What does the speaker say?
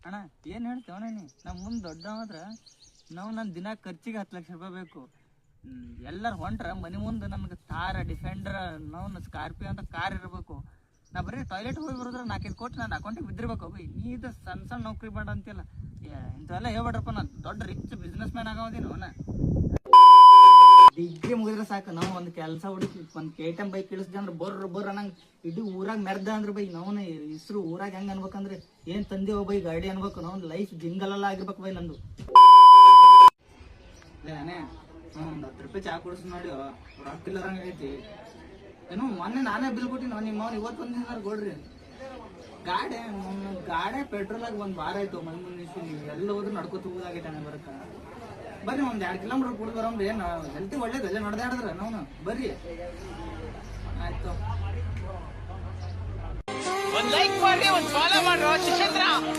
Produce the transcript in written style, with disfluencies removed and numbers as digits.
ಅಣ್ಣ ಏನ್ ಹೇಳ್ತೇವಣ್ಣ ನೀ ನಮ್ ಮುಂದ್ ದೊಡ್ಡ ಮಾತ್ರ ನಾವು ನನ್ನ ದಿನ ಖರ್ಚಿಗೆ 10 ಲಕ್ಷ ರೂಪಾಯಿ ಬೇಕು. ಎಲ್ಲಾರು ಹೊಂಟ್ರ ಮನಿ ಮುಂದೆ ನಮ್ಗೆ ಥಾರ ಡಿಫೆಂಡರ್ ನಾವು ಸ್ಕಾರ್ಪಿಯೋ ಅಂತ ಕಾರ್ ಇರ್ಬೇಕು. ನಾ ಬರೀ ಟಾಯ್ಲೆಟ್ ಹೋಗಿ ಬರೋದ್ರ 4-5 ಕೋಟಿ ನನ್ನ ಅಕೌಂಟಿಗೆ ಬಿದ್ದಿರ್ಬೇಕು. ಬೈ ನೀ ಇದು ಸಣ್ಣ ನೌಕರಿ ಮಾಡ ಅಂತಿಲ್ಲ, ಇಂಥವೆಲ್ಲ ಹೇಳ್ಬೇಡ್ರಪ್ಪ. ನಾನು ದೊಡ್ಡ ರಿಚ್ ಬಿಸ್ನೆಸ್ ಮ್ಯಾನ್ ಆಗೋದೇನು ಅವನ. ಡಿಗ್ರಿ ಮುಗಿದ್ರೆ ಸಾಕು, ನಾವು ಒಂದು ಕೆಲಸ ಹುಡುಕಿ ಒಂದು KTM ಬೈಕ್ ಇಳಿಸ್ದೆ ಅಂದ್ರೆ ಬರ್ರ ನಂಗೆ ಇಡೀ ಊರಾಗ ಮೆರ್ದ ಅಂದ್ರೆ ಬೈ ನಾವು ಹೆಸರು ಊರಾಗ ಹೆಂಗ್ ಅನ್ಬೇಕಂದ್ರೆ ಏನ್ ತಂದೆವ ಬೈ ಗಾಡಿ ಅನ್ಬೇಕು. ನಾವು ಲೈಫ್ ಜಿಂಗಲೆಲ್ಲ ಆಗಿರ್ಬೇಕು ಬೈ ನಂದು. ನಾನೇ ಒಂದು 10 ರೂಪಾಯಿ ಚಾ ಕುಡಿಸ್ ನೋಡಿ ರೊಕ್ಕಿಲ್ಲರಂಗ ಐತಿ ಏನು. ಮೊನ್ನೆ ನಾನೇ ಬಿಲ್ ಕೊಟ್ಟಿನ ನಿಮ್ಮ ಅವ್ನು ಇವತ್ತು ಬಂದಿದ್ದಾರೆ ಗೋಡ್ರಿ. ಗಾಡಿ ಪೆಟ್ರೋಲ್ ಆಗಿ 1 ವಾರ ಆಯ್ತು. ಮನೆ ಮುಂದೆ ನೀವು ಎಲ್ಲ ಹೋದ್ರು ನಡ್ಕೋತ ಹೋಗೋದಾಗೈತೆ ಅಣ್ಣ. ಬರಕ ಬರ್ರಿ, ಒಂದ್ 2 ಕಿಲೋಮೀಟರ್ ಕುಡಿದು ಬರೋಮ್ರಿ. ಏನು ಹೆಲ್ತಿ ಒಳ್ಳೇದು, ಎಲ್ಲ ನಡೆದಾಡಿದ್ರ ನಾವು ಬರ್ರಿ. ಆಯ್ತು, ಒಂದು ಲೈಕ್ ಮಾಡಿ, ಒಂದು ಫಾಲೋ ಮಾಡ್ರೋ ಶಿಕ್ಷೇಂದ್ರ.